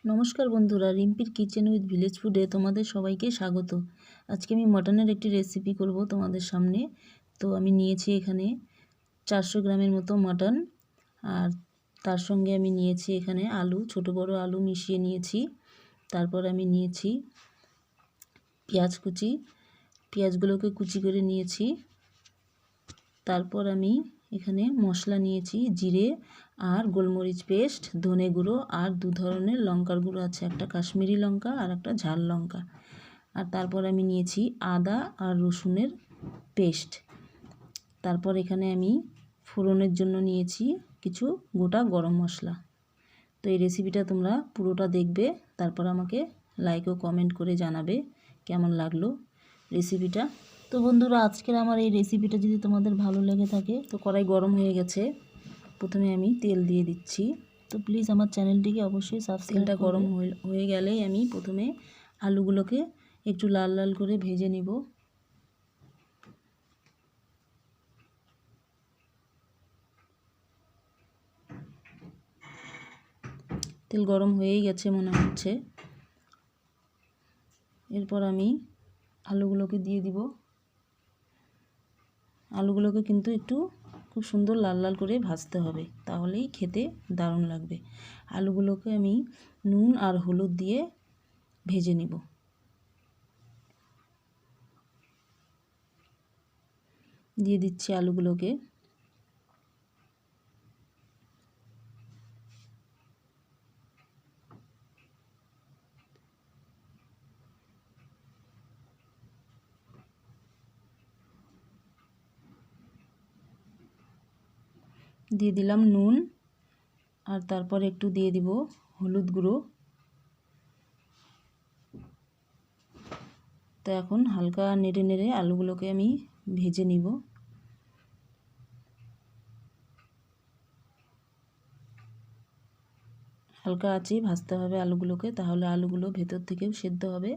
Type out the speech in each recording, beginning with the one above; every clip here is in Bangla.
নমস্কার বন্ধুরা, রিম্পির কিচেন উইথ ভিলেজ ফুডে তোমাদের সবাইকে স্বাগত। আজকে আমি মটনের একটি রেসিপি করব তোমাদের সামনে। তো আমি নিয়েছি এখানে 400 গ্রামের মতো মটন, আর তার সঙ্গে আমি নিয়েছি এখানে আলু, ছোট বড় আলু মিশিয়ে নিয়েছি। তারপর আমি নিয়েছি পেঁয়াজ কুচি, পেঁয়াজগুলোকে কুচি করে নিয়েছি। তারপর আমি এখানে মশলা নিয়েছি, জিরে আর গোলমরিচ পেস্ট, ধনে গুঁড়ো আর দু ধরনের লঙ্কার গুঁড়ো আছে, একটা কাশ্মীরি লঙ্কা আর একটা ঝাল লঙ্কা। আর তারপর আমি নিয়েছি আদা আর রসুনের পেস্ট। তারপর এখানে আমি ফোড়নের জন্য নিয়েছি কিছু গোটা গরম মশলা। তো এই রেসিপিটা তোমরা পুরোটা দেখবে, তারপর আমাকে লাইক ও কমেন্ট করে জানাবে কেমন লাগলো রেসিপিটা। তো বন্ধুরা, আজকের আমার এই রেসিপিটা যদি তোমাদের ভালো লেগে থাকে তো কড়াই গরম হয়ে গেছে, প্রথমে আমি তেল দিয়ে দিচ্ছি। তো প্লিজ আমার চ্যানেলটিকে অবশ্যই সাবস্ক্রাইব। তেলটা গরম হয়ে গেলেই আমি প্রথমে আলুগুলোকে একটু লাল লাল করে ভেজে নিব। তেল গরম হয়েই গেছে মনে হচ্ছে। এরপর আমি আলুগুলোকে দিয়ে দিব। আলুগুলোকে কিন্তু একটু খুব সুন্দর লাল লাল করে ভাজতে হবে, তাহলেই খেতে দারুণ লাগবে। আলুগুলোকে আমি নুন আর হলুদ দিয়ে ভেজে নিব। দিয়ে দিচ্ছি আলুগুলোকে। দিয়ে দিলাম নুন, আর তারপর একটু দিয়ে দিব হলুদ গুঁড়ো। তো এখন হালকা নেড়ে নেড়ে আলুগুলোকে আমি ভেজে নিব। হালকা আঁচেই ভাজতে হবে আলুগুলোকে, তাহলে আলুগুলো ভেতর থেকেও সেদ্ধ হবে।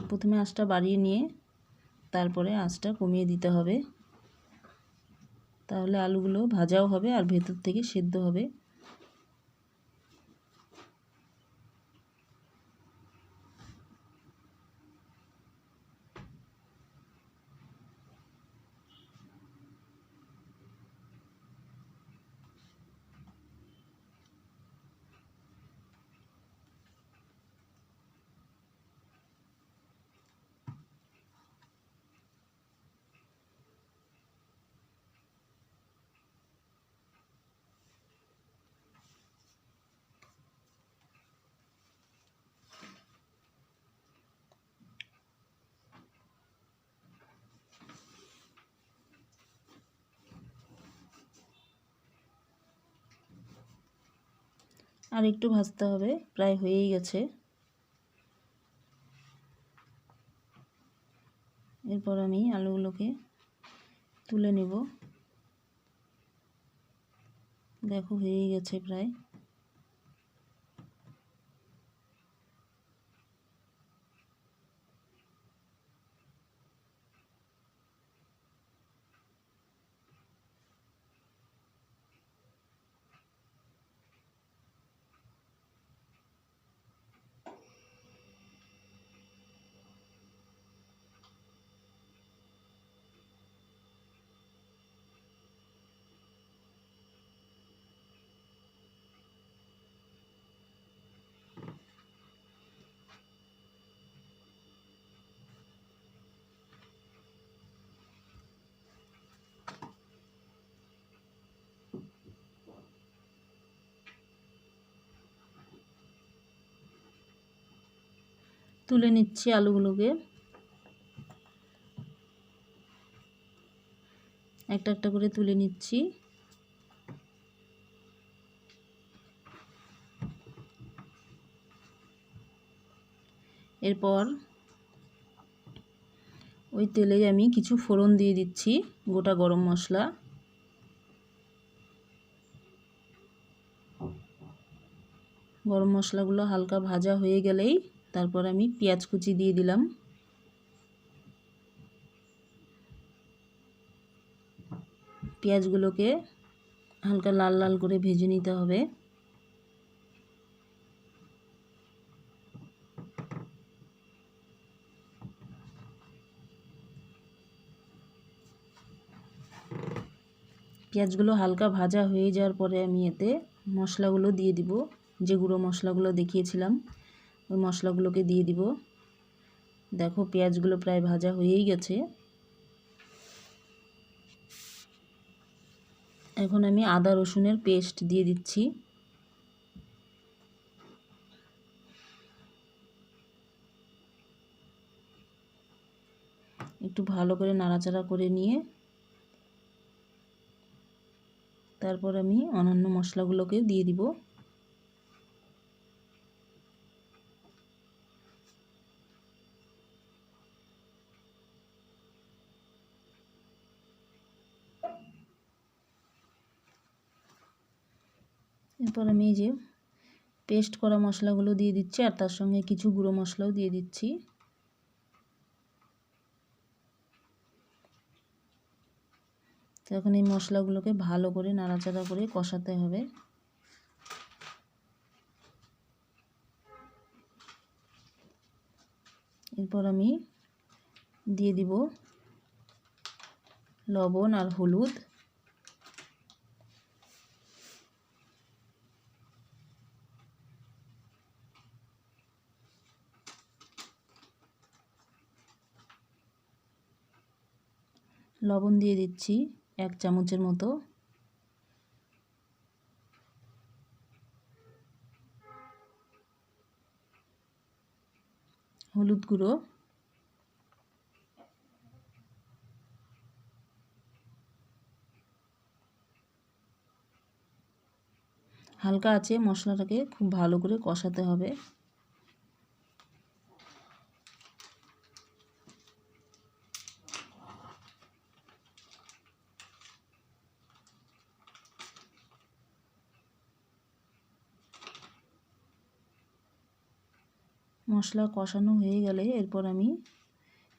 প্রথমে আঁচটা বাড়িয়ে নিয়ে তারপরে আঁচটা কমিয়ে দিতে হবে, তাহলে আলুগুলো ভাজাও হবে আর ভেতর থেকে সেদ্ধ হবে। আর একটু ভাজতে হবে, প্রায় হয়েই গেছে। এরপর আমি আলুগুলোকে তুলে নেব। দেখো হয়েই গেছে প্রায়। তুলে নিচ্ছি আলুগুলোকে, একটা একটা করে তুলে নিচ্ছি। এরপর ওই তেলে আমি কিছু ফোড়ন দিয়ে দিচ্ছি, গোটা গরম মশলা। গরম মশলাগুলো হালকা ভাজা হয়ে গেলেই তারপর আমি পেঁয়াজ কুচি দিয়ে দিলাম। পেঁয়াজগুলোকে হালকা লাল লাল করে ভেজে নিতে হবে। পেঁয়াজগুলো হালকা ভাজা হয়ে যাওয়ার পরে আমি এতে মশলাগুলো দিয়ে দিব, যে গুঁড়ো মশলাগুলো দেখিয়েছিলাম ওই মশলাগুলোকে দিয়ে দিব। দেখো পেঁয়াজগুলো প্রায় ভাজা হয়েই গেছে। এখন আমি আদা রসুনের পেস্ট দিয়ে দিচ্ছি। একটু ভালো করে নাড়াচাড়া করে নিয়ে তারপর আমি অন্যান্য মশলাগুলোকে দিয়ে দিব। এরপর আমি এই যে পেস্ট করা মশলাগুলো দিয়ে দিচ্ছি আর তার সঙ্গে কিছু গুঁড়ো মশলাও দিয়ে দিচ্ছি। তো এখন এই মশলাগুলোকে ভালো করে নাড়াচাড়া করে কষাতে হবে। এরপর আমি দিয়ে দিব লবণ আর হলুদ। লবণ দিয়ে দিচ্ছি 1 চামচের মতো। হলুদ গুঁড়ো, হালকা আছে মশলাটাকে খুব ভালো করে কষাতে হবে। মশলা কষানো হয়ে গেলে এরপর আমি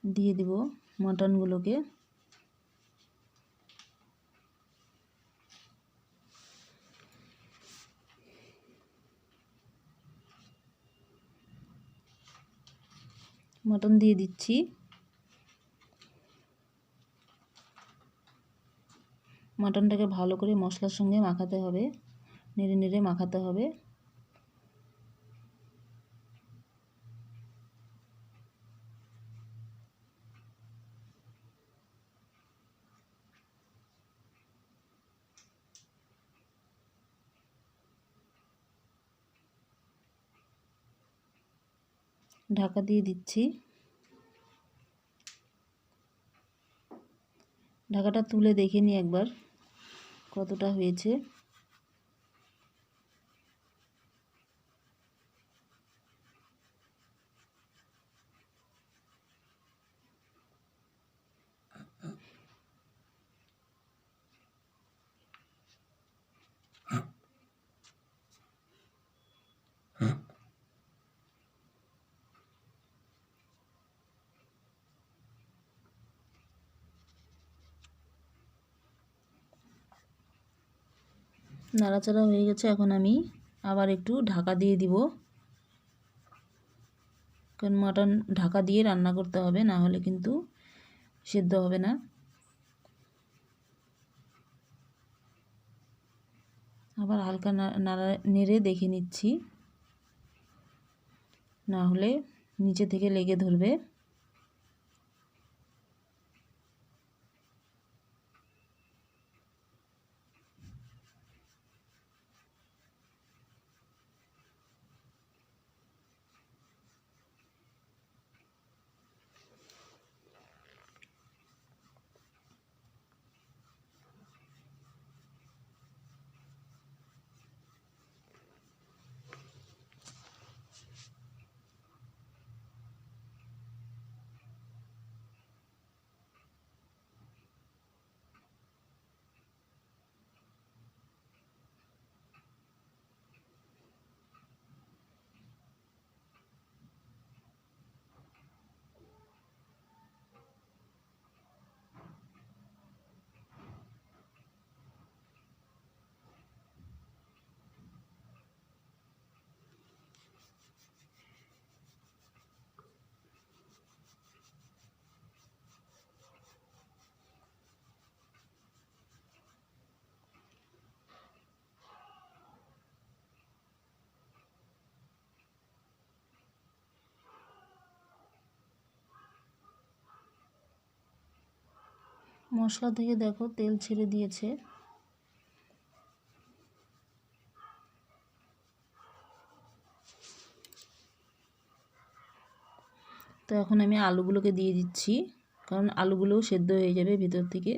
দিয়ে দিব মাটনগুলোকে। মাটন দিয়ে দিচ্ছি। মাটনটাকে ভালো করে মশলার সঙ্গে মাখাতে হবে, নেড়ে নেড়ে মাখাতে হবে। ঢাকা দিয়ে দিচ্ছি। ঢাকাটা তুলে দেখে নিই একবার কতটা হয়েছে। নাড়াচাড়া হয়ে গেছে, এখন আমি আবার একটু ঢাকা দিয়ে দিব, কারণ মাটন ঢাকা দিয়ে রান্না করতে হবে, না হলে কিন্তু সেদ্ধ হবে না। আবার হালকা নাড়া নেড়ে দেখে নিচ্ছি, না হলে নিচে থেকে লেগে ধরবে। মশলা থেকে দেখো তেল ছেড়ে দিয়েছে। তো এখন আমি আলুগুলোকে দিয়ে দিচ্ছি, কারণ আলুগুলোও সেদ্ধ হয়ে যাবে ভেতর থেকে।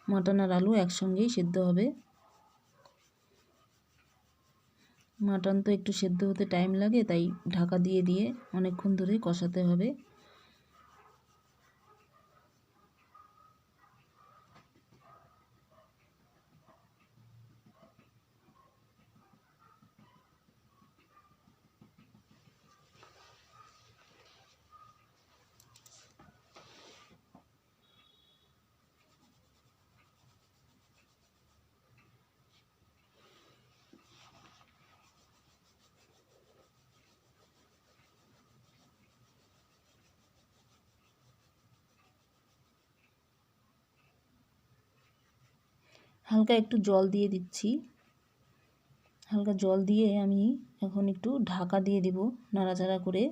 মাটন আর আলু একসঙ্গেই সেদ্ধ হবে। মাটন তো একটু সেদ্ধ হতে টাইম লাগে, তাই ঢাকা দিয়ে দিয়ে অনেকক্ষণ ধরে কষাতে হবে। হালকা একটু জল দিয়ে দিচ্ছি। হালকা জল দিয়ে আমি এখন একটু ঢাকা দিয়ে দেব নাড়াচাড়া করে।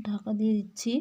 ঢাকা দিয়ে দিচ্ছি।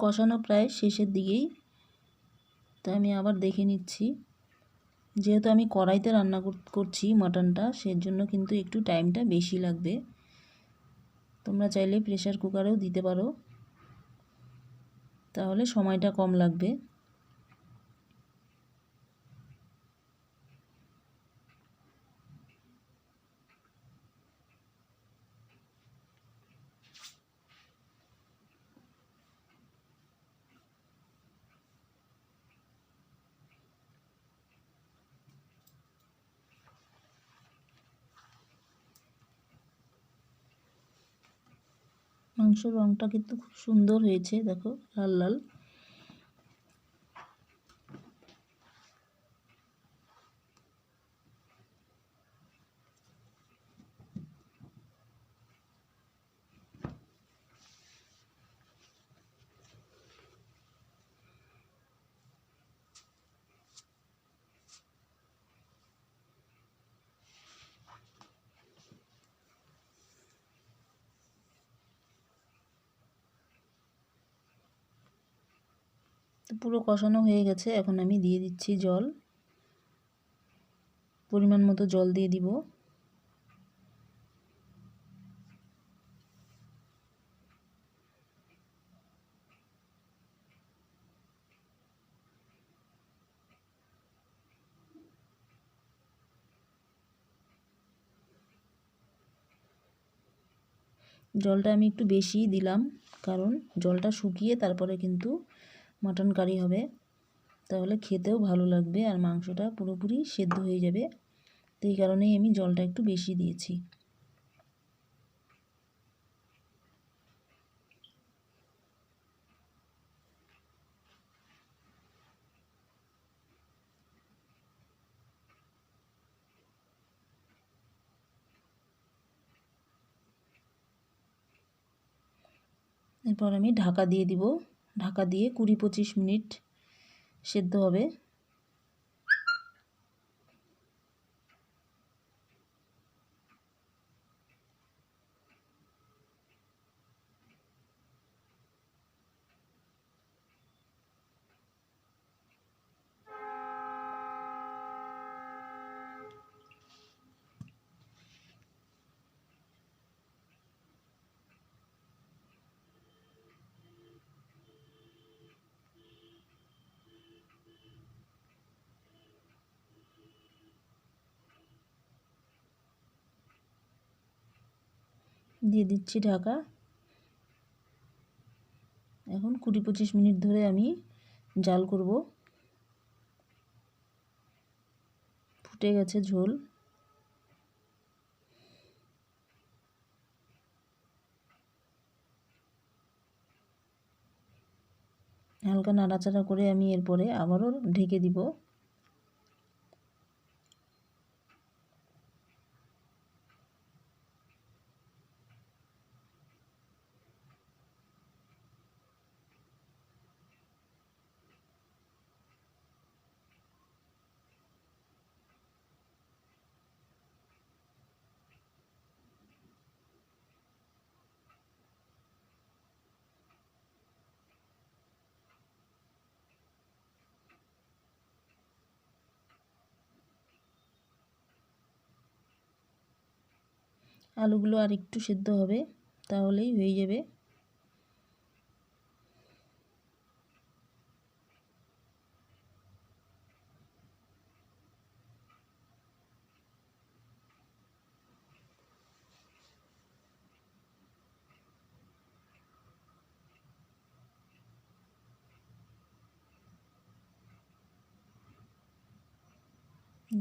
কষানো প্রায় শেষের দিকেই, তাই আমি আবার দেখে নিচ্ছি। যেহেতু আমি কড়াইতে রান্না করছি মাটনটা, সেজন্য কিন্তু একটু টাইমটা বেশি লাগবে। তোমরা চাইলে প্রেসার কুকারেও দিতে পারো, তাহলে সময়টা কম লাগবে। মাংসের রঙটা কিন্তু খুব সুন্দর হয়েছে, দেখো লাল লাল। তো পুরো কষানো হয়ে গেছে, এখন আমি দিয়ে দিচ্ছি জল। পরিমাণ মতো জল দিয়ে দিব। জলটা আমি একটু বেশিই দিলাম, কারণ জলটা শুকিয়ে তারপরে কিন্তু মাটন কারি হবে, তাহলে খেতেও ভালো লাগবে আর মাংসটা পুরোপুরি সেদ্ধ হয়ে যাবে। তো এই কারণেই আমি জলটা একটু বেশি দিয়েছি। এরপর আমি ঢাকা দিয়ে দিব। ঢাকা দিয়ে 20-25 মিনিট সেদ্ধ হবে। দিয়ে দিচ্ছি ঢাকা। এখন 20-25 মিনিট ধরে আমি জাল করব। ফুটে গেছে ঝোল। হালকা নাড়াচাড়া করে আমি এরপরে আবারও ঢেকে দিব। আলুগুলো আর একটু সেদ্ধ হবে, তাহলেই হয়ে যাবে।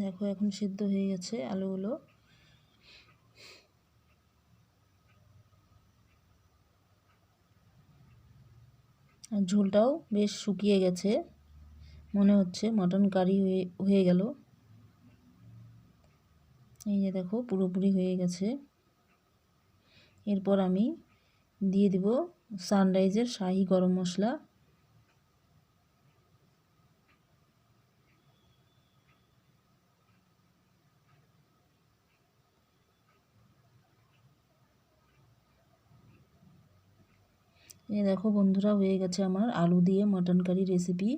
দেখো এখন সেদ্ধ হয়ে গেছে আলুগুলো। আর ঝোলটাও বেশ শুকিয়ে গেছে, মনে হচ্ছে মটন কারি হয়ে গেল। এই যে দেখো পুরোপুরি হয়ে গেছে। এরপর আমি দিয়ে দিব সানরাইজের শাহি গরম মশলা। এই দেখো বন্ধুরা, হয়ে গেছে আমার আলু দিয়ে মটন কারি রেসিপি।